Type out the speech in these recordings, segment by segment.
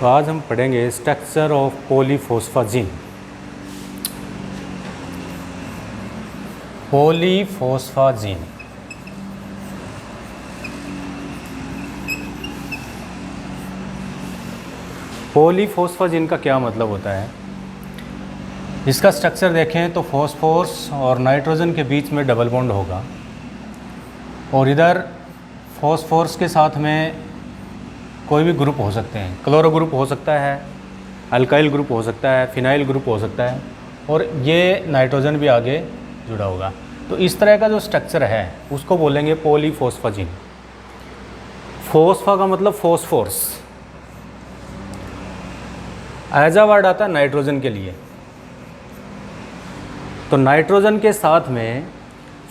तो आज हम पढ़ेंगे स्ट्रक्चर ऑफ पॉलीफॉस्फाजीन। पॉलीफॉस्फाजीन पॉलीफॉस्फाजीन का क्या मतलब होता है? इसका स्ट्रक्चर देखें तो फॉस्फोरस और नाइट्रोजन के बीच में डबल बॉन्ड होगा और इधर फॉस्फोरस के साथ में कोई भी ग्रुप हो सकते हैं। क्लोरो ग्रुप हो सकता है, अल्काइल ग्रुप हो सकता है, फिनाइल ग्रुप हो सकता है और ये नाइट्रोजन भी आगे जुड़ा होगा। तो इस तरह का जो स्ट्रक्चर है उसको बोलेंगे पॉलीफॉस्फाजीन। फोस्फा का मतलब फॉस्फोरस, एज अ वर्ड आता है नाइट्रोजन के लिए। तो नाइट्रोजन के साथ में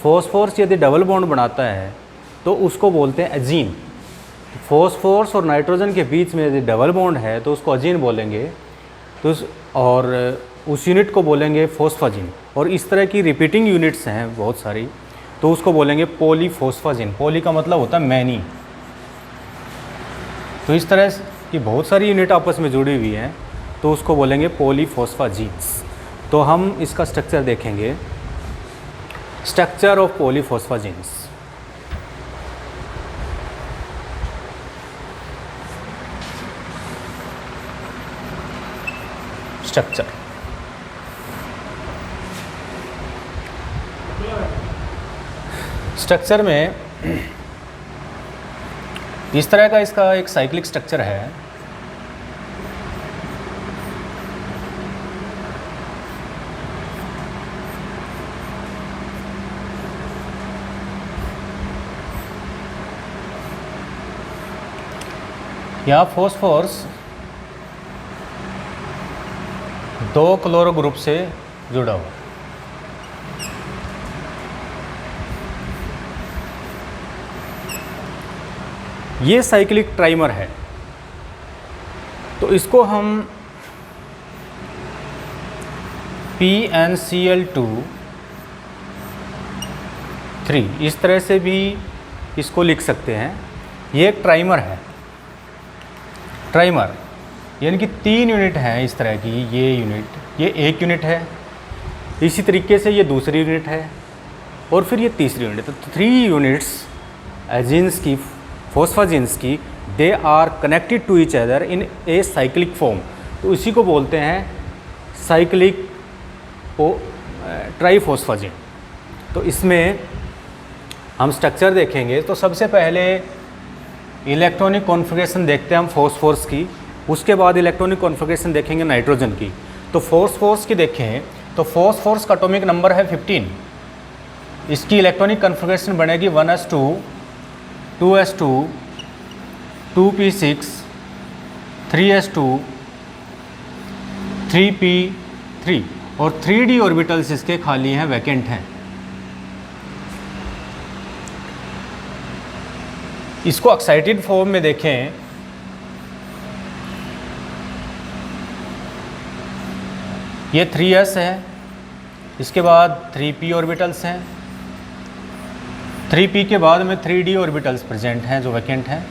फॉस्फोरस यदि डबल बॉन्ड बनाता है तो उसको बोलते हैं अजीन। फॉस्फोरस और नाइट्रोजन के बीच में यदि डबल बॉन्ड है तो उसको अजीन बोलेंगे। तो उस यूनिट को बोलेंगे फॉस्फाजीन। और इस तरह की रिपीटिंग यूनिट्स हैं बहुत सारी, तो उसको बोलेंगे पॉलीफॉस्फाजीन। पॉली का मतलब होता है मैनी। तो इस तरह की बहुत सारी यूनिट आपस में जुड़ी हुई हैं, तो उसको बोलेंगे पॉलीफॉस्फाजीन्स। तो हम इसका स्ट्रक्चर देखेंगे, स्ट्रक्चर ऑफ पॉलीफॉस्फाजीन्स। स्ट्रक्चर स्ट्रक्चर में इस तरह का इसका एक साइक्लिक स्ट्रक्चर है। यहाँ फॉस्फोरस दो क्लोरो ग्रुप से जुड़ा हुआ। ये साइक्लिक ट्राइमर है, तो इसको हम PnCl2 इस तरह से भी इसको लिख सकते हैं। ये एक ट्राइमर है। ट्राइमर यानी कि 3 यूनिट हैं इस तरह की। ये यूनिट, ये एक यूनिट है, इसी तरीके से ये दूसरी यूनिट है और फिर ये तीसरी यूनिट। तो 3 यूनिट्स एजीन्स की, फॉस्फाजीन्स की, they are connected to each other in a cyclic form. तो इसी को बोलते हैं साइक्लिक ट्राइफॉस्फाजीन। तो इसमें हम स्ट्रक्चर देखेंगे तो सबसे पहले इलेक्ट्रॉनिक कॉन्फ़िगरेशन देखते हैं हम फॉस्फोरस की, उसके बाद इलेक्ट्रॉनिक कॉन्फ़िगरेशन देखेंगे नाइट्रोजन की। तो फॉस्फोरस की देखें तो फॉस्फोरस का एटॉमिक नंबर है 15। इसकी इलेक्ट्रॉनिक कॉन्फ़िगरेशन बनेगी 1s2, 2s2, 2p6, 3s2, 3p3 और 3d ऑर्बिटल्स इसके खाली हैं, वैकेंट हैं। इसको एक्साइटेड फॉर्म में देखें ये 3s है, इसके बाद 3p ऑर्बिटल्स हैं, 3p के बाद में 3d ऑर्बिटल्स प्रेजेंट हैं जो वैकेंट हैं।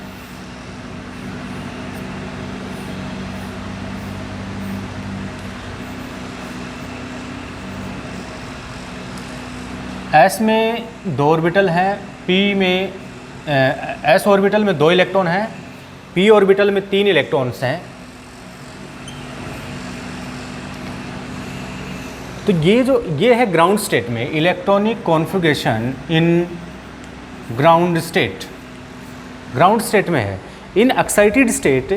s में 2 ऑर्बिटल हैं, p में s ऑर्बिटल में 2 इलेक्ट्रॉन हैं, p ऑर्बिटल में 3 इलेक्ट्रॉन्स हैं। तो ये है ग्राउंड स्टेट में electronic configuration in ground state. Ground state में है। In excited state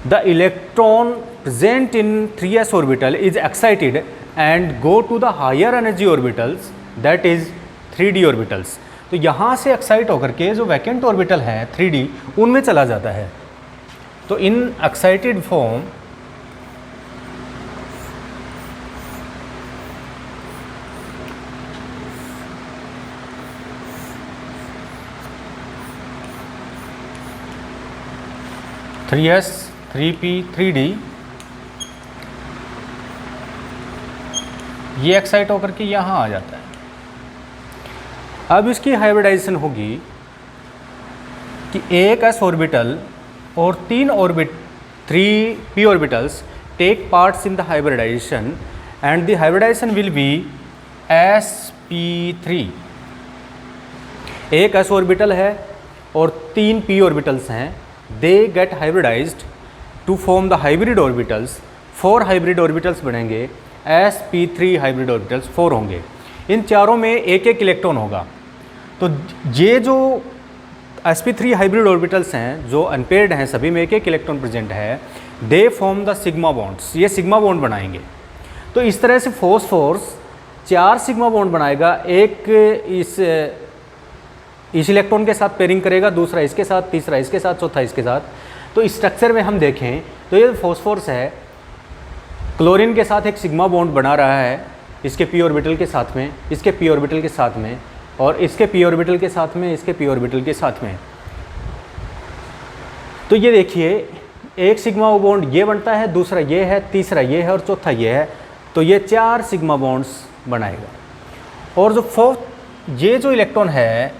the electron present in 3s orbital is excited and go to the higher energy orbitals, that is 3d orbitals. तो यहाँ से excite होकर के जो vacant orbital हैं 3d, उनमें चला जाता है। तो in excited form three S 3p 3d ये एक्साइट होकर के यहाँ आ जाता है। अब इसकी हाइब्रिडाइजेशन होगी कि एक s ऑर्बिटल और 3 p orbitals take parts in the hybridization and the hybridization will be sp3। एक s ऑर्बिटल है और 3 p ऑर्बिटल्स हैं, they get hybridized to form the hybrid orbitals. 4 hybrid orbitals बनेंगे, sp3 हाइब्रिड ऑर्बिटल्स 4 होंगे। इन चारों में एक एक इलेक्ट्रॉन होगा। तो ये जो sp3 हाइब्रिड ऑर्बिटल्स हैं जो अनपेयर्ड हैं, सभी में एक एक इलेक्ट्रॉन प्रेजेंट है, they form the sigma bonds, ये सिग्मा बॉन्ड बनाएंगे। तो इस तरह से फॉस्फोरस 4 सिग्मा बॉन्ड बनाएगा, एक इस इलेक्ट्रॉन के साथ पेयरिंग करेगा, दूसरा इसके साथ, तीसरा इसके साथ, चौथा इसके साथ। तो इस स्ट्रक्चर में हम देखें तो ये फॉस्फोरस है, क्लोरीन के साथ एक सिग्मा बॉन्ड बना रहा है, इसके p ऑर्बिटल के साथ में, इसके p ऑर्बिटल के साथ में, और इसके p ऑर्बिटल के साथ में, इसके p ऑर्बिटल के साथ में। तो ये देखिए एक सिग्मा बॉन्ड ये बनता है, दूसरा ये है, तीसरा ये है और चौथा ये है। तो ये 4 सिग्मा बॉन्ड्स बनाएगा। और जो फोर्थ ये जो इलेक्ट्रॉन है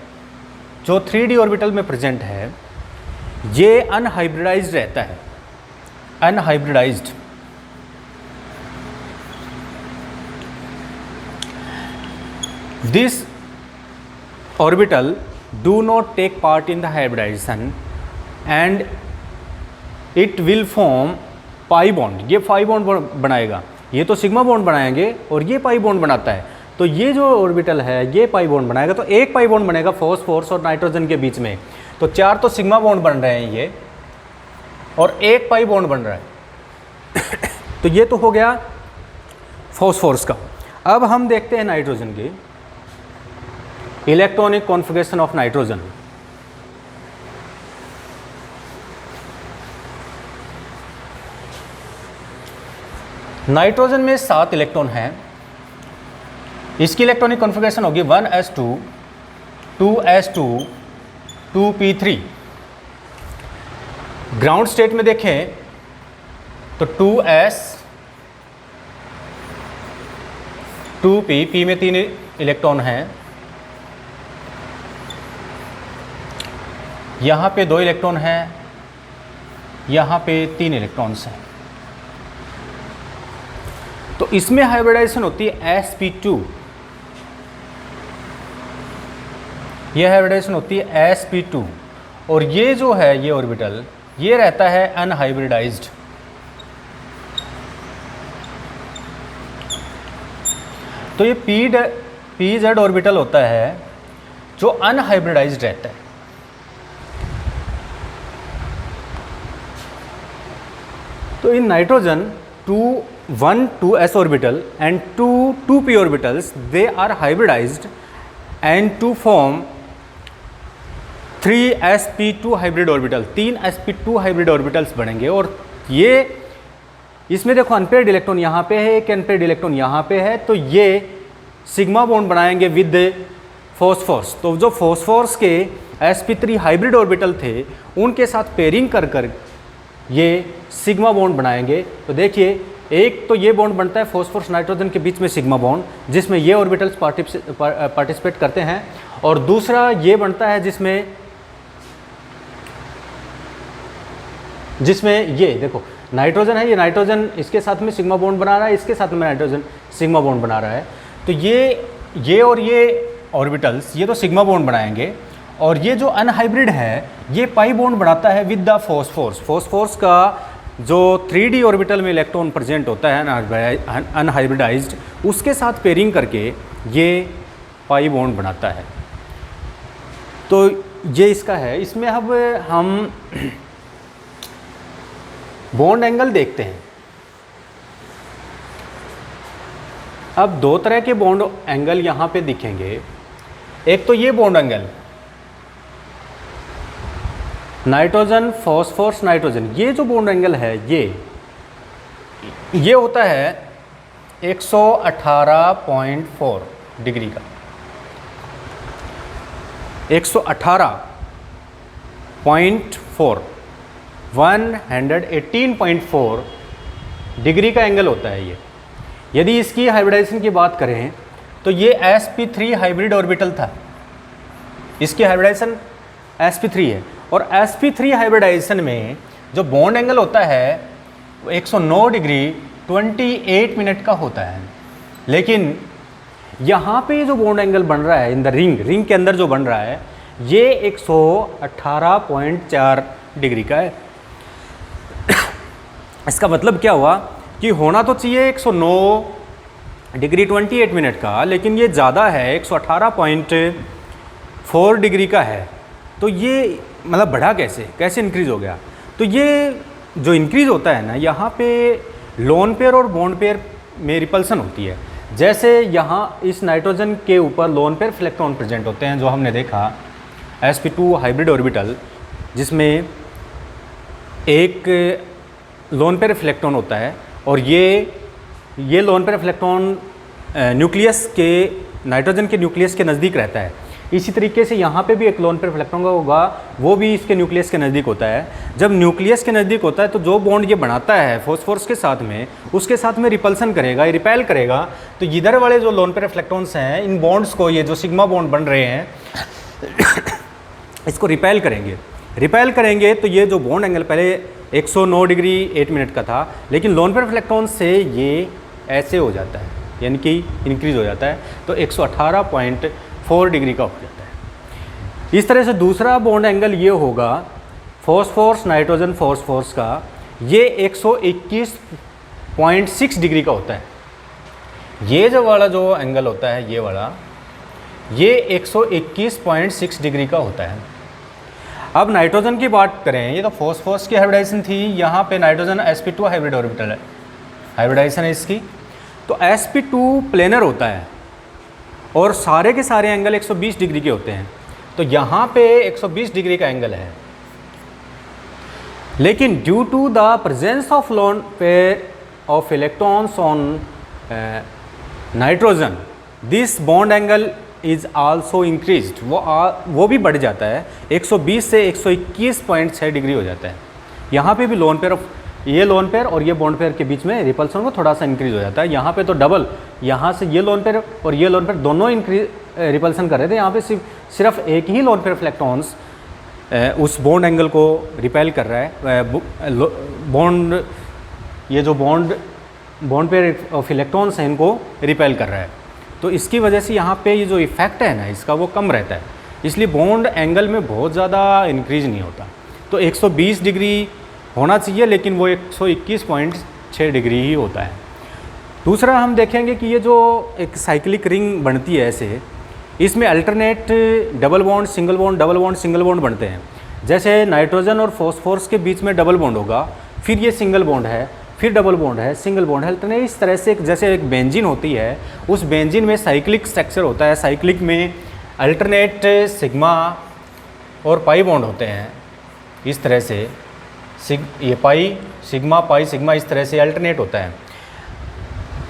जो 3d ऑर्बिटल में प्रेजेंट है, ये अनहाइब्रिडाइज्ड रहता है, unhybridized. This orbital do not take part in the hybridization and it will form pi bond. ये पाई बॉन्ड बनाएगा, ये तो सिग्मा बॉन्ड बनाएंगे और ये पाई बॉन्ड बनाता है। तो ये जो ऑर्बिटल है ये पाई बॉन्ड बनाएगा। तो एक पाई बॉन्ड बनेगा फॉस्फोरस और नाइट्रोजन के बीच में। तो 4 तो सिग्मा बॉन्ड बन रहे हैं ये, और एक पाई बॉन्ड बन रहा है। तो ये तो हो गया फॉस्फोरस का। अब हम देखते हैं नाइट्रोजन की electronic configuration of nitrogen. Nitrogen में 7 इलेक्ट्रॉन हैं। इसकी इलेक्ट्रॉनिक कॉन्फ़िगरेशन होगी 1s2, 2s2, 2p3। Ground state में देखें तो 2s, 2p, p में 3 इलेक्ट्रॉन हैं, यहाँ पे 2 इलेक्ट्रॉन हैं, यहाँ पे 3 इलेक्ट्रॉन्स हैं। तो इसमें हाइब्रिडाइजेशन होती है sp2, यह हाइब्रिडाइजेशन होती है sp2, और ये जो है ये ऑर्बिटल ये रहता है अनहाइब्रिडाइज्ड। तो ये pz ऑर्बिटल होता है जो अनहाइब्रिडाइज्ड रहता है। तो in nitrogen 2s orbital and 2p orbitals, they are hybridized and to form 3sp2 hybrid orbital, 3 sp2 hybrid orbitals बनेंगे। और ये इसमें देखो अनपेयर्ड इलेक्ट्रॉन यहाँ पे है, एक अनपेयर्ड इलेक्ट्रॉन यहाँ पे है। तो ये सिग्मा बॉन्ड बनाएंगे विद फॉस्फोरस। तो जो फॉस्फोरस के sp3 हाइब्रिड ऑर्बिटल थे उनके साथ पेयरिंग कर कर ये सिग्मा बॉन्ड बनाएंगे। तो देखिए एक तो ये बॉन्ड बनता है फॉस्फोरस नाइट्रोजन के बीच में सिग्मा बॉन्ड, जिसमें ये ऑर्बिटल्स पार्टिसिपेट करते हैं, और दूसरा ये बनता है जिसमें ये देखो नाइट्रोजन है, ये नाइट्रोजन इसके साथ में सिग्मा बॉन्ड बना रहा है, इसके साथ में नाइट्रोजन सिग्मा बॉन्ड बना रहा है। तो ये और ये ऑर्बिटल्स ये तो सिग्मा बॉन्ड बनाएंगे, और ये जो अनहाइब्रिड है ये पाई बॉन्ड बनाता है विद द फॉस्फोरस। फॉस्फोरस का जो 3d ऑर्बिटल में इलेक्ट्रॉन प्रेजेंट होता है अनहाइब्रिडाइज्ड, उसके साथ पेयरिंग करके ये पाई बॉन्ड बनाता है। तो ये इसका है। इसमें अब हम बॉन्ड एंगल देखते हैं। अब 2 तरह के बॉन्ड एंगल यहाँ पे दिखेंगे। एक तो ये bond angle nitrogen phosphorus nitrogen, ये जो बॉन्ड एंगल है ये होता है 118.4 डिग्री का, 118.4 118.4 डिग्री का एंगल होता है ये। यदि इसकी हाइब्रिडाइजेशन की बात करें तो ये sp3 हाइब्रिड ऑर्बिटल था, इसकी हाइब्रिडाइजेशन sp3 है। और sp3 हाइब्रिडाइजेशन में जो बॉन्ड एंगल होता है 109 डिग्री 28 मिनट का होता है। लेकिन यहाँ पे जो बॉन्ड एंगल बन रहा है इन द रिंग के अंदर जो बन रहा है ये 118.4 डिग्री का है। इसका मतलब क्या हुआ कि होना तो चाहिए 109 डिग्री 28 मिनट का, लेकिन ये ज़्यादा है, 118.4 डिग्री का है। तो ये मतलब बढ़ा कैसे इंक्रीज़ हो गया? तो ये जो इंक्रीज़ होता है ना, यहाँ पे लोन पेयर और बॉन्ड पेयर में रिपल्सन होती है। जैसे यहाँ इस नाइट्रोजन के ऊपर लोन पेयर इलेक्ट्रॉन प्रेजेंट होते हैं, जो हमने देखा sp2 हाइब्रिड ऑर्बिटल, जिसमें एक लोन पेयर इलेक्ट्रॉन होता है और ये लोन पेयर इलेक्ट्रॉन न्यूक्लियस के नाइट्रोजन के न्यूक्लियस के नज़दीक रहता है। इसी तरीके से यहाँ पे भी एक लोन पेयर इलेक्ट्रॉन होगा, वो भी इसके न्यूक्लियस के नज़दीक होता है। जब न्यूक्लियस के नज़दीक होता है तो जो बॉन्ड ये बनाता है फॉस्फोरस के साथ में, उसके साथ में रिपल्सन करेगा, रिपेल करेगा। तो इधर वाले जो लोन पेयर इलेक्ट्रॉन्स हैं, इन बॉन्ड्स को, ये जो सिग्मा बॉन्ड बन रहे हैं इसको रिपेल करेंगे। तो ये जो बॉन्ड एंगल पहले 109 डिग्री 8 मिनट का था, लेकिन लोन पेयर इलेक्ट्रॉन से ये ऐसे हो जाता है, यानी कि इंक्रीज़ हो जाता है, तो 118.4 डिग्री का हो जाता है। इस तरह से दूसरा बॉन्ड एंगल ये होगा फॉस्फोरस नाइट्रोजन फॉस्फोरस का, ये 121.6 डिग्री का होता है। ये जो वाला जो एंगल होता है, ये वाला, ये 121.6 डिग्री का होता है। अब नाइट्रोजन की बात करें, ये तो फॉस्फोरस की हाइब्रिडाइजेशन थी, यहाँ पे नाइट्रोजन sp2 हाइब्रिड ऑर्बिटल है, हाइब्रिडाइजेशन है इसकी। तो sp2 प्लेनर होता है और सारे के सारे एंगल 120 डिग्री के होते हैं। तो यहाँ पे 120 डिग्री का एंगल है, लेकिन due to the presence of lone pair of electrons on nitrogen, this bond angle is also increased, वो भी बढ़ जाता है, 120 से 121.6 डिग्री हो जाता है। यहाँ पे भी लोन पेयर ऑफ, ये लोन पेयर और ये बॉन्ड पेयर के बीच में रिपल्सन को थोड़ा सा इंक्रीज हो जाता है। यहाँ पे तो डबल, यहाँ से ये लोन पेयर और ये लोन पेयर दोनों रिपल्सन कर रहे थे, यहाँ पे सिर्फ एक ही लोन पेयर इलेक्ट्रॉन्स उस बॉन्ड एंगल को रिपेल कर रहा है। बॉन्ड, ये जो बॉन्ड पेयर ऑफ इलेक्ट्रॉन्स हैं, इनको रिपेल कर रहा है। तो इसकी वजह से यहाँ पे ये जो इफेक्ट है ना इसका, वो कम रहता है, इसलिए बॉन्ड एंगल में बहुत ज़्यादा इंक्रीज नहीं होता। तो 120 डिग्री होना चाहिए, लेकिन वो 121.6 डिग्री ही होता है। दूसरा हम देखेंगे कि ये जो एक साइक्लिक रिंग बनती है ऐसे, इसमें alternate double bond single bond बनते हैं। जैसे नाइट्रोजन और फॉस्फोरस के बीच में डबल बॉन्ड होगा, फिर ये सिंगल बॉन्ड है, फिर डबल बॉन्ड है, सिंगल बॉन्ड है, अल्टरनेट। इस तरह से जैसे एक बेंजीन होती है, उस बेंजीन में साइक्लिक स्ट्रक्चर होता है। साइक्लिक में अल्टरनेट सिग्मा और पाई बॉन्ड होते हैं। इस तरह से ये पाई सिग्मा इस तरह से अल्टरनेट होता है।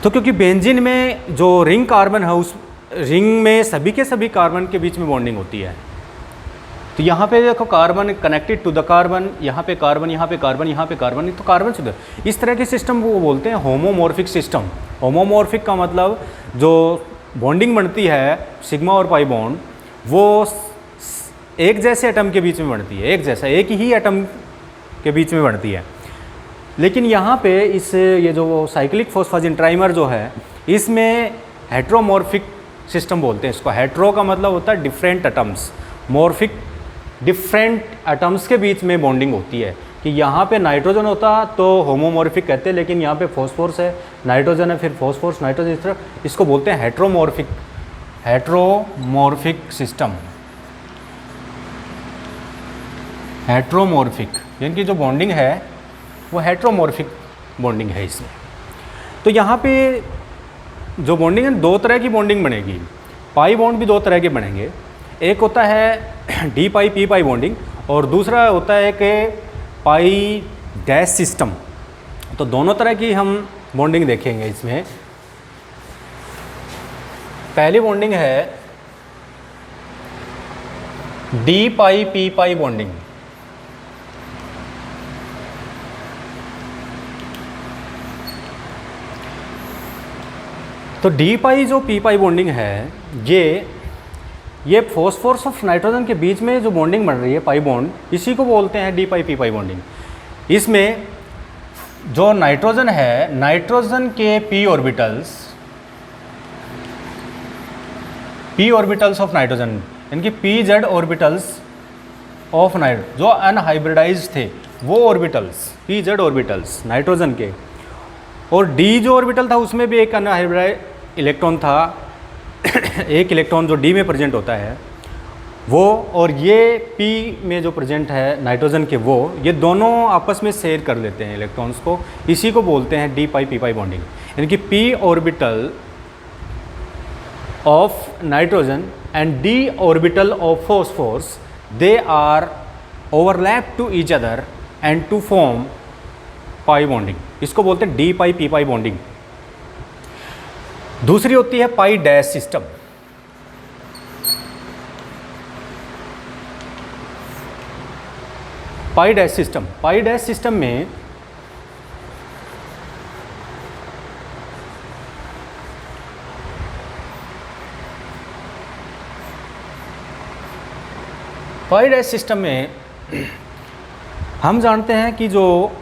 तो क्योंकि बेंजीन में जो रिंग कार्बन है, उस रिंग में सभी के सभी कार्बन के बीच में बॉन्डिंग होती है। तो यहाँ पे देखो carbon connected to the carbon, यहाँ पे कार्बन, यहाँ पे कार्बन, यहाँ पे कार्बन, तो कार्बन शुद्ध। इस तरह के सिस्टम वो बोलते हैं होमोमॉर्फिक सिस्टम। होमोमॉर्फिक का मतलब जो बॉन्डिंग बनती है सिग्मा और पाई बॉन्ड, वो एक जैसे एटम के बीच में बनती है, एक ही एटम के बीच में बनती है। लेकिन यहाँ पे ये जो साइक्लिक फॉस्फाजिन ट्राइमर जो है, इसमें हेट्रोमॉर्फिक सिस्टम बोलते हैं इसको। हेट्रो का मतलब होता है different atoms, morphic different atoms के बीच में बॉन्डिंग होती है। कि यहाँ पे नाइट्रोजन होता तो होमोमॉर्फिक कहते हैं, लेकिन यहाँ पे फॉस्फोरस है, नाइट्रोजन है, फिर फॉस्फोरस नाइट्रोजन, इस तरह इसको बोलते हैं हेट्रोमॉर्फिक सिस्टम। हेट्रोमॉर्फिक यानी कि जो बॉन्डिंग है वो हेट्रोमॉर्फिक बॉन्डिंग है इसमें। तो यहाँ पे जो बॉन्डिंग है, दो तरह की बॉन्डिंग बनेगी। पाई बॉन्ड भी दो तरह के बनेंगे, एक होता है डी पाई पी पाई बॉन्डिंग और दूसरा होता है कि पाई डैश सिस्टम। तो दोनों तरह की हम बॉन्डिंग देखेंगे इसमें। पहली बॉन्डिंग है डी पाई पी पाई बॉन्डिंग। तो डी पाई जो पी पाई बॉन्डिंग है, ये फॉस्फोरस ऑफ नाइट्रोजन के बीच में जो बॉन्डिंग बन रही है पाई बॉन्ड, इसी को बोलते हैं डी पाई पी पाई बॉन्डिंग। इसमें जो नाइट्रोजन है, नाइट्रोजन के p ऑर्बिटल्स ऑफ नाइट्रोजन, इनकी pz ऑर्बिटल्स ऑफ नाइट्रोजन, जो अनहाइब्रिडाइज थे वो ऑर्बिटल्स, pz ऑर्बिटल्स नाइट्रोजन के, और d जो ऑर्बिटल था उसमें भी एक अनहाइब्रिडाइज इलेक्ट्रॉन था एक इलेक्ट्रॉन जो d में प्रेजेंट होता है वो, और ये p में जो प्रेजेंट है नाइट्रोजन के वो, ये दोनों आपस में शेयर कर लेते हैं इलेक्ट्रॉन्स को, इसी को बोलते हैं d पाई p पाई बॉन्डिंग। यानी कि p orbital of nitrogen and d orbital of phosphorus, they are overlap to each other and to form pi bonding, इसको बोलते हैं d पाई p पाई बॉन्डिंग। दूसरी होती है पाई डैश सिस्टम। पाई डैश सिस्टम, पाई dash system में पाई dash system में हम जानते हैं कि जो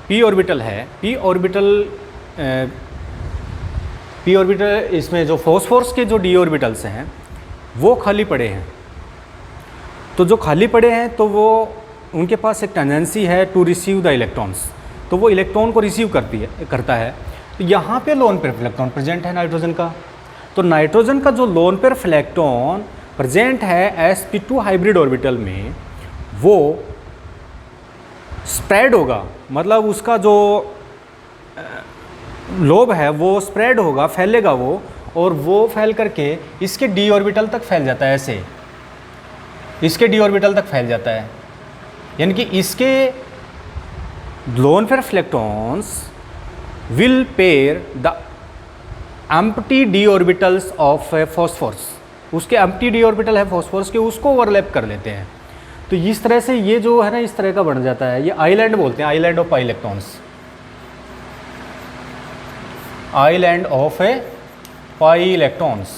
p ऑर्बिटल है, p ऑर्बिटल इसमें जो फॉस्फोरस के जो d ऑर्बिटल्स हैं वो खाली पड़े हैं। तो जो खाली पड़े हैं तो वो उनके पास एक टेंडेंसी है टू रिसीव द इलेक्ट्रॉन्स, तो वो इलेक्ट्रॉन को रिसीव करता है। तो यहाँ पे लोन पेयर इलेक्ट्रॉन प्रेजेंट है नाइट्रोजन का, तो नाइट्रोजन का जो लोन पेयर इलेक्ट्रॉन प्रेजेंट है sp2 हाइब्रिड ऑर्बिटल में, वो स्प्रेड होगा, मतलब उसका जो लोब है वो स्प्रेड होगा, फैलेगा वो, और वो फैल करके इसके d ऑर्बिटल तक फैल जाता है, ऐसे इसके d ऑर्बिटल तक फैल जाता है। यानी कि इसके loan pair electrons will pair the empty d orbitals of phosphorus, उसके एम्प्टी d ऑर्बिटल है फॉस्फोरस के, उसको ओवरलैप कर लेते हैं। तो इस तरह से ये जो है ना इस तरह का बन जाता है, ये आइलैंड बोलते हैं, island of pi electrons, island of A pi electrons.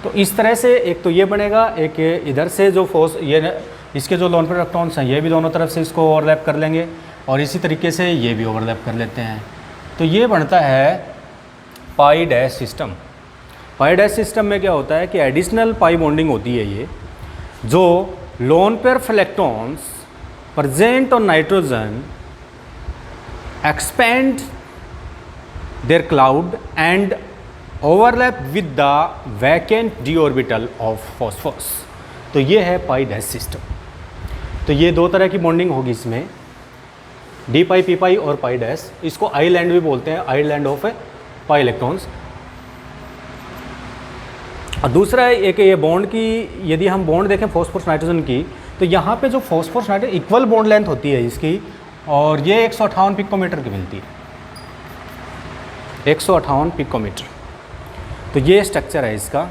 तो इस तरह से एक तो ये बनेगा, एक इधर से जो ये इसके जो लोन पेयर इलेक्ट्रॉन्स हैं ये भी दोनों तरफ से इसको ओवरलैप कर लेंगे, और इसी तरीके से ये भी ओवरलैप कर लेते हैं। तो ये बनता है पाई डैश सिस्टम। पाई डैश सिस्टम में क्या होता है कि एडिशनल पाई बॉन्डिंग होती है, ये जो lone pair electrons present on nitrogen expand their cloud and overlap with the vacant d orbital of phosphorus. तो ये है पाई डैश सिस्टम। तो ये दो तरह की बॉन्डिंग होगी इसमें, d पाई p पाई और पाई डैश। इसको आइलैंड भी बोलते हैं, आइलैंड ऑफ पाई इलेक्ट्रॉन्स। और दूसरा एक ये बॉन्ड की, यदि हम बॉन्ड देखें फॉस्फोरस नाइट्रोजन की, तो यहाँ पे जो phosphorus nitrogen equal bond length होती है इसकी, और ये 158 पिकोमीटर की मिलती है, 158 पिकोमीटर। तो ये स्ट्रक्चर है इसका।